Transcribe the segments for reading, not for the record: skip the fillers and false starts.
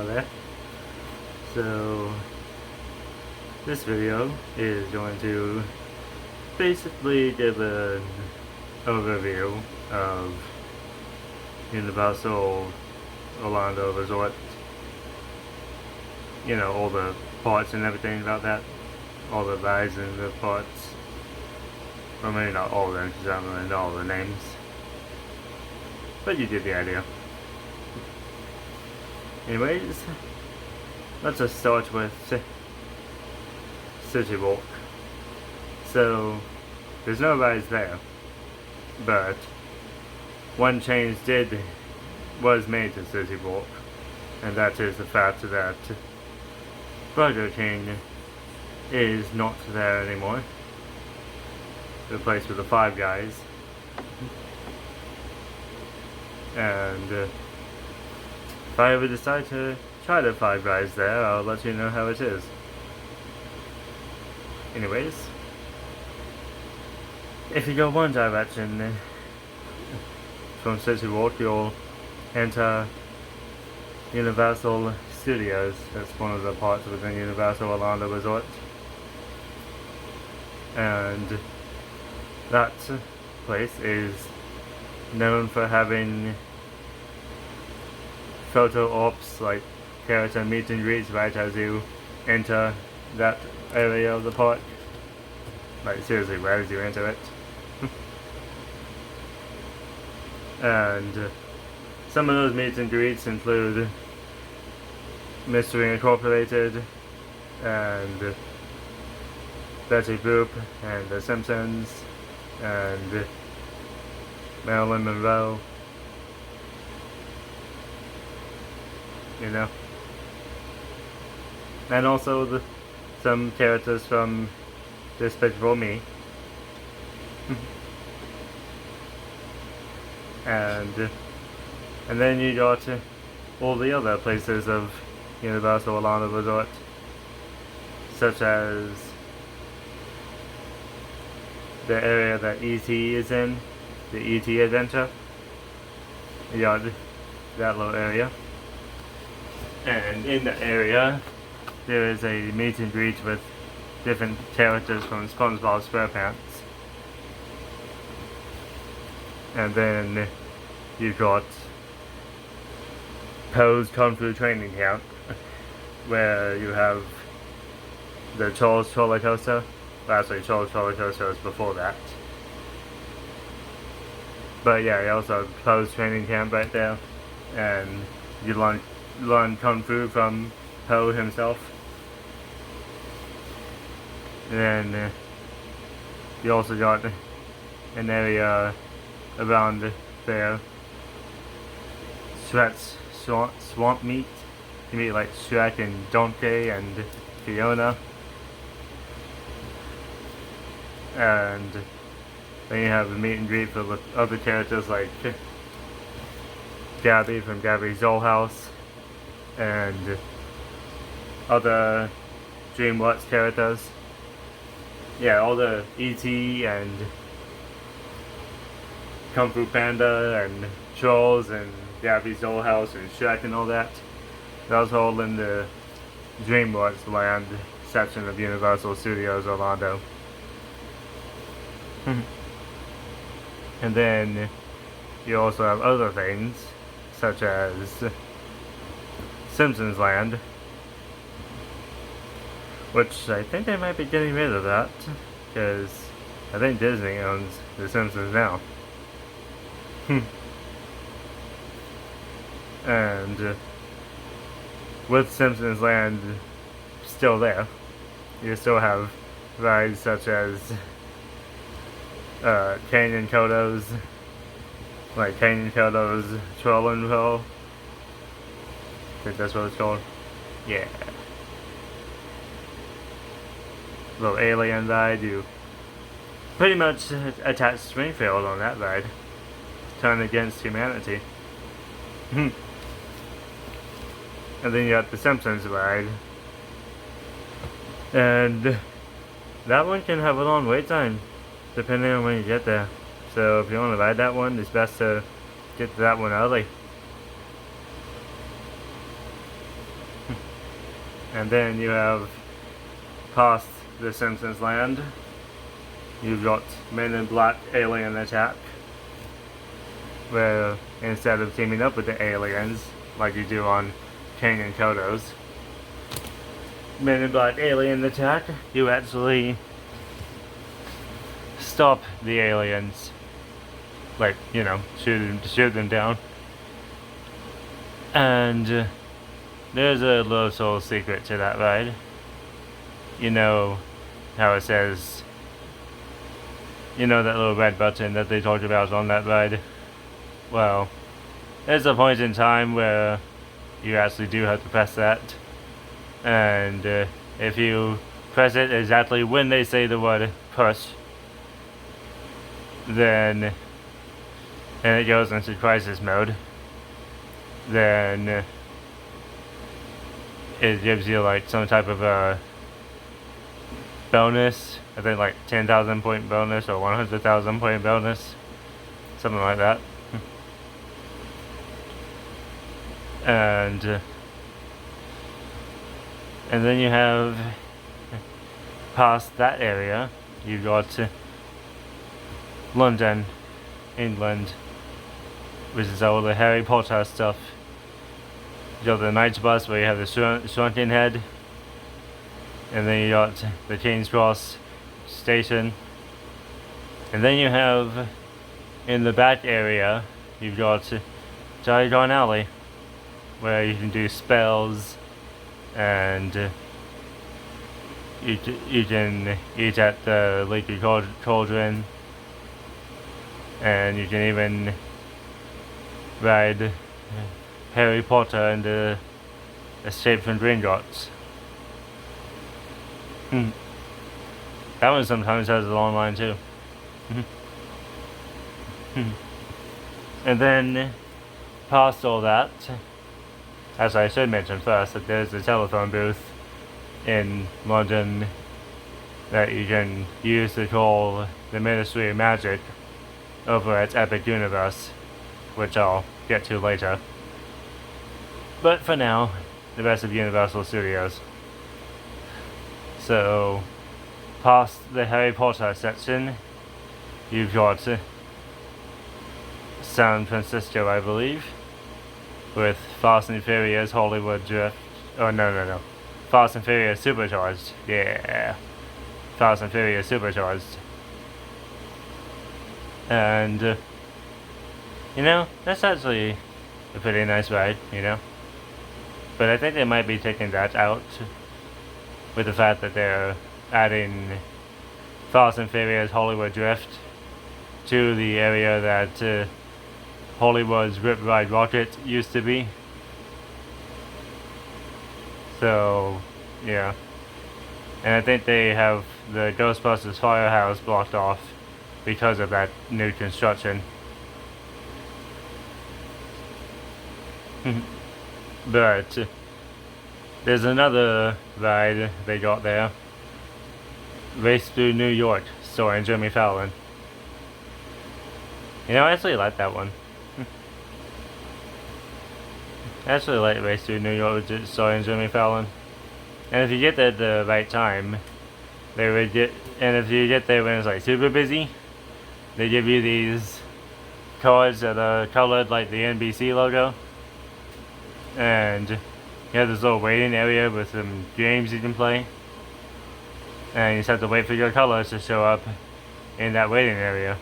out there. So this video is going to basically give an overview of Universal Orlando Resort. You know, all the parts and everything about that. All the rides and the parts. Well, maybe not all of them because I don't really know all the names. But you get the idea. Anyways, let's just start with City Walk. So, there's no rides there, but one change was made to City Walk, and that is the fact that Burger King is not there anymore, replaced with the Five Guys. And if I ever decide to try the Five Guys there, I'll let you know how it is. Anyways, if you go one direction from City Walk, you'll enter Universal Studios. That's one of the parts within Universal Orlando Resort. And that place is known for having photo ops, like character meet and greets right as you enter that area of the park. Like seriously, right as you enter it. And some of those meet and greets include Mystery Incorporated and Betty Boop and The Simpsons and Marilyn Monroe, you know, and also some characters from Despicable Me, and then you got all the other places of Universal Orlando Resort, such as the area that E.T. is in, the E.T. Adventure. You got that little area. And in the area, there is a meet and greet with different characters from SpongeBob SquarePants. And then you got Poe's Kung Fu Training Camp, where you have the Charles Roller Coaster. Well, actually, Charles Roller Coaster was before that. But yeah, you also have Poe's Training Camp right there, and you learn Kung Fu from Poe himself. And then you also got an area around there, Shrek's Swamp Meet. You meet like Shrek and Donkey and Fiona. And then you have a meet and greet for other characters like Gabby from Gabby's Dollhouse and other DreamWorks characters. Yeah, all the E.T. and Kung Fu Panda and Trolls and Gabby's Dollhouse and Shrek and all that. That was all in the DreamWorks Land section of Universal Studios Orlando. And then you also have other things, such as Simpsons Land, which I think they might be getting rid of that, because I think Disney owns The Simpsons now. And with Simpsons Land still there, you still have rides such as Canyon Kodo's, like Canyon Kodo's Troll and Roll. I think that's what it's called. Yeah. Little alien ride. You pretty much attach Springfield on that ride. Turn against humanity. And then you got the Simpsons ride. And that one can have a long wait time, depending on when you get there. So if you want to ride that one, it's best to get to that one early. And then you have past the Simpsons land. You've got Men in Black Alien Attack, where instead of teaming up with the aliens like you do on King and Kodos, Men in Black Alien Attack, you actually stop the aliens, like, you know, shoot them down. And there's a little secret to that ride. You know how it says, you know, that little red button that they talked about on that ride? Well, there's a point in time where you actually do have to press that, and if you press it exactly when they say the word push, then, and it goes into crisis mode, then it gives you like some type of a bonus. I think like 10,000 point bonus or 100,000 point bonus, something like that. And then you have, past that area, you've got London, England, which is all the Harry Potter stuff. You got the Knights bus where you have the Shrunken Head, and then you got the King's Cross station, and then you have, in the back area, you've got Diagon Alley, where you can do spells, and you can eat at the Leaky Cauldron, and you can even ride Harry Potter and Escape from Gringotts. That one sometimes has a long line too. And then, past all that, as I should mention first, that there's a telephone booth in London that you can use to call the Ministry of Magic over at Epic Universe, which I'll get to later. But for now, the rest of Universal Studios. So, past the Harry Potter section, you've got San Francisco, I believe, with Fast and Furious Hollywood Drift. Oh, no. Fast and Furious Supercharged. Yeah. Fast and Furious Supercharged. And, you know, that's actually a pretty nice ride, you know. But I think they might be taking that out with the fact that they're adding Fast and Furious Hollywood Drift to the area that Hollywood's Rip Ride Rocket used to be. So, yeah. And I think they have the Ghostbusters Firehouse blocked off because of that new construction. But there's another ride they got there. Race Through New York, starring Jimmy Fallon. You know, I actually like that one. I actually like Race Through New York, starring Jimmy Fallon. And if you get there at the right time, they would get. And if you get there when it's like super busy, they give you these cards that are colored like the NBC logo. And you have this little waiting area with some games you can play. And you just have to wait for your colors to show up in that waiting area.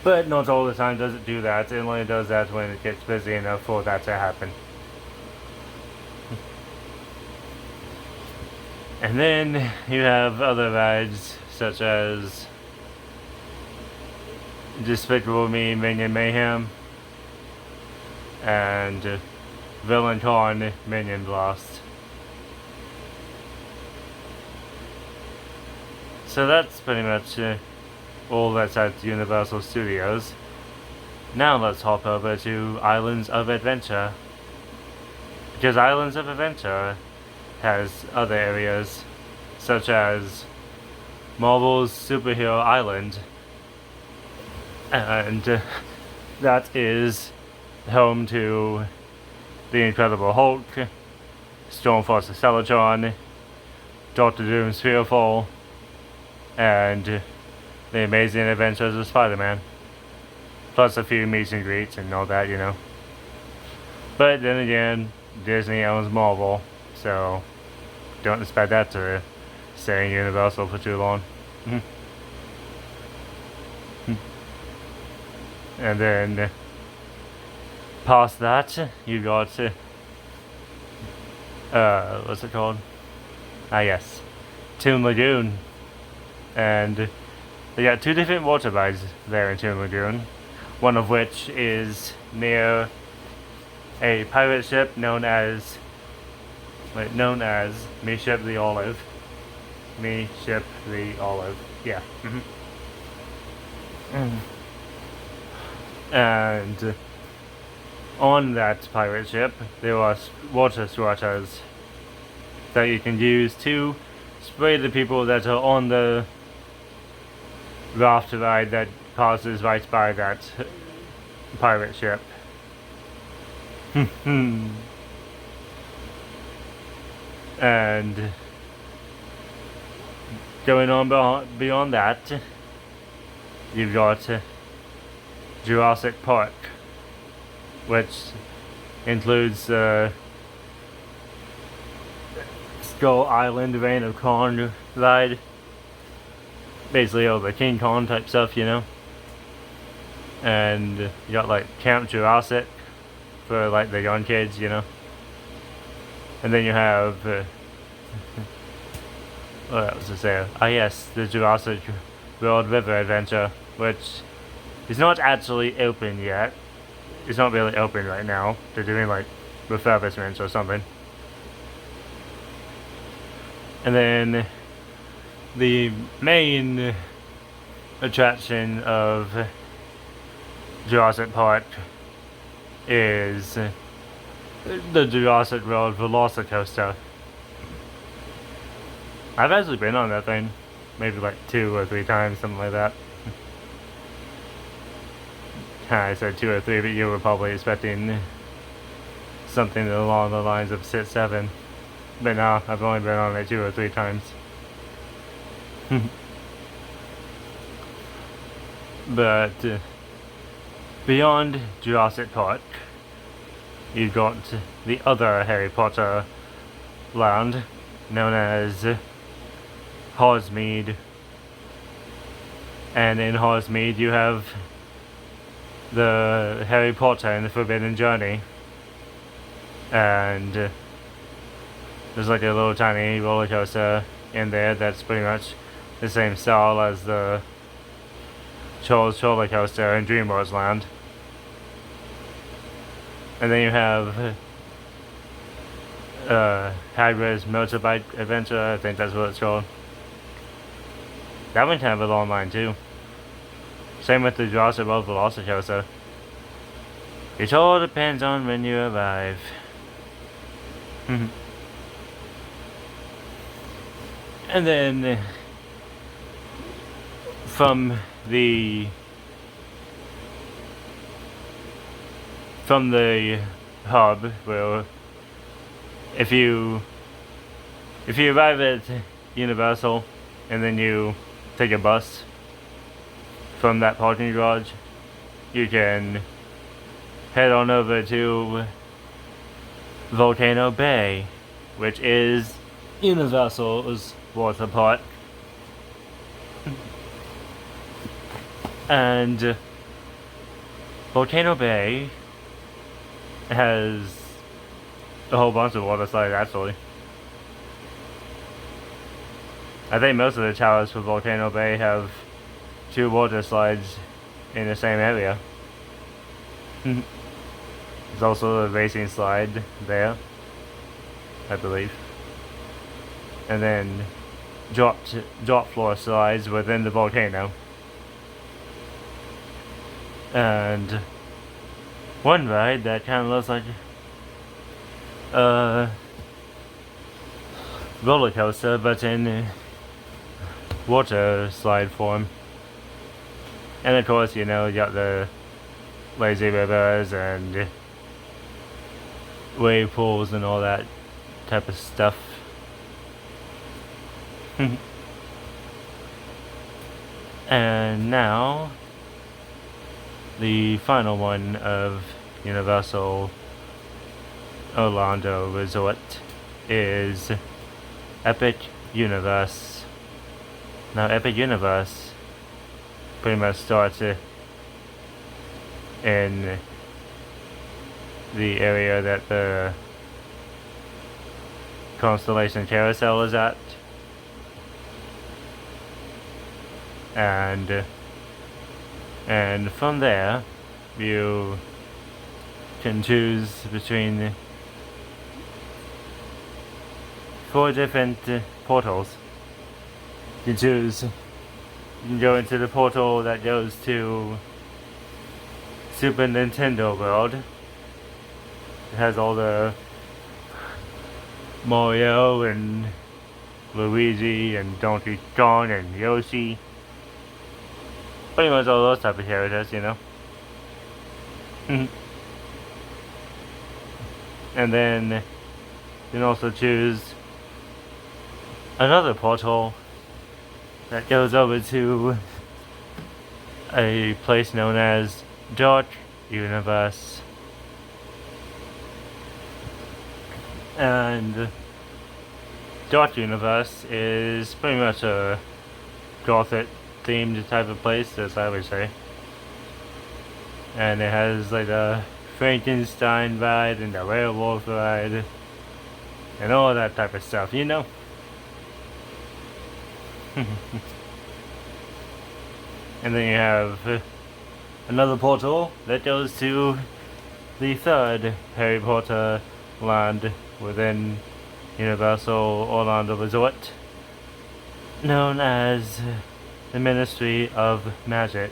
But not all the time does it do that. It only does that when it gets busy enough for that to happen. And then you have other rides such as Despicable Me, Minion Mayhem, and Villain Con, Minion Blast. So that's pretty much all that's at Universal Studios. Now let's hop over to Islands of Adventure. Because Islands of Adventure has other areas, such as Marvel's Superhero Island, and that is home to The Incredible Hulk, Stormforce Celatron, Doctor Doom's Fearful, and The Amazing Adventures of Spider-Man. Plus a few meets and greets and all that, you know. But then again, Disney owns Marvel, so don't expect that to stay in Universal for too long. And then past that, you got what's it called? Yes, Toon Lagoon, and they got two different water rides there in Toon Lagoon. One of which is near a pirate ship known as Me Ship the Olive. Me Ship the Olive. Yeah. And on that pirate ship, there are water squirters that you can use to spray the people that are on the raft ride that passes right by that pirate ship. And going on beyond that, you've got Jurassic Park, which includes Skull Island Reign of Kong ride. Basically all the King Kong type stuff, you know. And you got like Camp Jurassic for like the young kids, you know. And then you have what else to say? Yes, the Jurassic World River Adventure, which is not actually open yet. It's not really open right now. They're doing like refurbishments or something. And then the main attraction of Jurassic Park is the Jurassic World Velocicoaster. I've actually been on that thing maybe like 2 or 3 times, something like that. I said 2 or 3, but you were probably expecting something along the lines of 6, 7. But no, I've only been on it 2 or 3 times. But beyond Jurassic Park, you've got the other Harry Potter land, known as Hogsmeade. And in Hogsmeade you have the Harry Potter and the Forbidden Journey. And there's like a little tiny roller coaster in there that's pretty much the same style as the Charles roller coaster in DreamWorks Land. And then you have Hagrid's Motorbike Adventure, I think that's what it's called. That one can have a long line too. Same with the Jurassic World Velocicoaster. It all depends on when you arrive. And then from the hub, well, if you arrive at Universal and then you take a bus from that parking garage, you can head on over to Volcano Bay, which is Universal's Waterpark. And Volcano Bay has a whole bunch of water slides, actually. I think most of the towers for Volcano Bay have 2 water slides in the same area. There's also a racing slide there, I believe. And then drop floor slides within the volcano. And one ride that kind of looks like a roller coaster, but in water slide form. And of course, you know, you got the lazy rivers and wave pools and all that type of stuff. And now the final one of Universal Orlando Resort is Epic Universe. Now Epic Universe pretty much starts in the area that the Constellation Carousel is at, and from there you can choose between 4 different portals. You can go into the portal that goes to Super Nintendo World. It has all the Mario and Luigi and Donkey Kong and Yoshi. Pretty much all those type of characters, you know. And then you can also choose another portal that goes over to a place known as Dark Universe. And Dark Universe is pretty much a gothic themed type of place, as I would say. And it has like a Frankenstein ride and a werewolf ride and all that type of stuff, you know. And then you have another portal that goes to the third Harry Potter land within Universal Orlando Resort, known as the Ministry of Magic.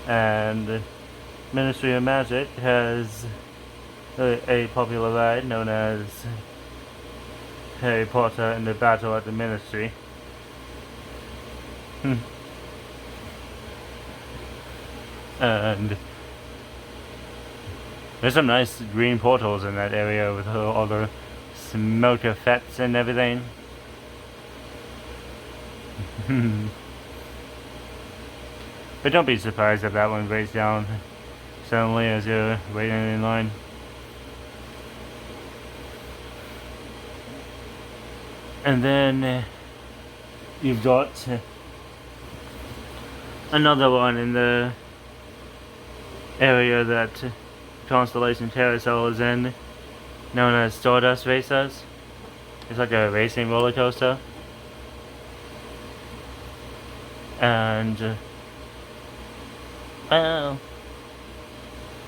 And Ministry of Magic has a popular ride known as Harry Potter and the Battle at the Ministry. And there's some nice green portals in that area with all the smoke effects and everything. But don't be surprised if that one breaks down suddenly as you're waiting in line. And then you've got another one in the area that Constellation Carousel is in, known as Stardust Racers. It's like a racing roller coaster. And well,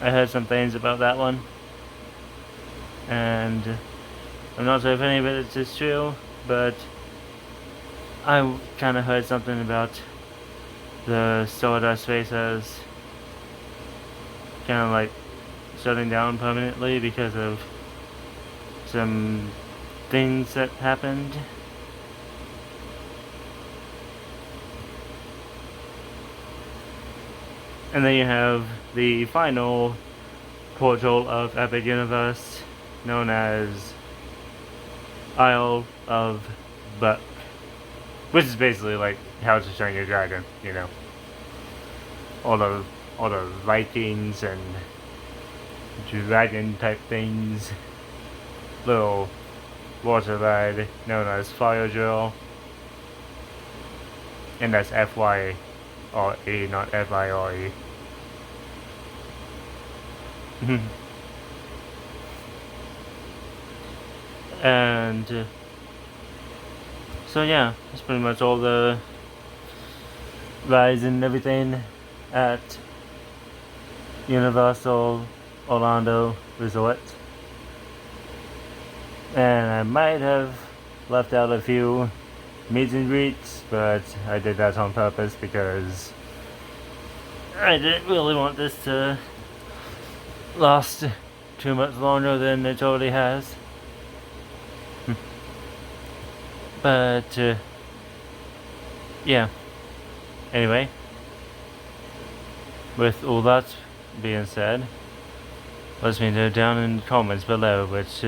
I heard some things about that one, and I'm not sure if any of it is true, but I kind of heard something about the Stardust Racers kind of like shutting down permanently because of some things that happened. And then you have the final portal of Epic Universe, known as Isle of Berk, which is basically like How to Train Your Dragon, you know. All the Vikings and dragon type things. Little water ride known as Fire Drill, and that's FYRE, not FIRE. And so yeah, that's pretty much all the rides and everything at Universal Orlando Resort. And I might have left out a few meet and greets, but I did that on purpose because I didn't really want this to last too much longer than it already has. But yeah, anyway, with all that being said, let me know down in the comments below which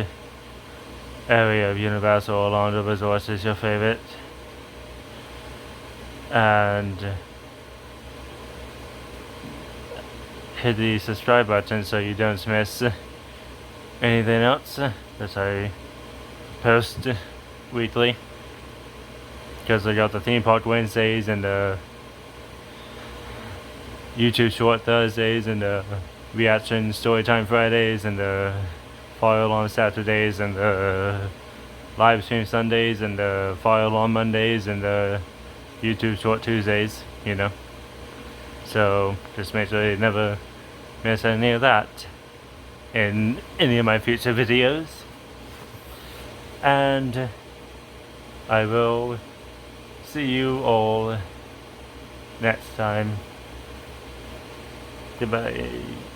area of Universal Orlando Resort is your favorite. And hit the subscribe button so you don't miss anything else that I post weekly. Because I got the theme park Wednesdays and the YouTube short Thursdays and the reaction storytime Fridays and the fire alarm Saturdays and the live stream Sundays and the fire alarm Mondays and the YouTube short Tuesdays, you know. So just make sure you never miss any of that in any of my future videos. And I will see you all next time. Goodbye.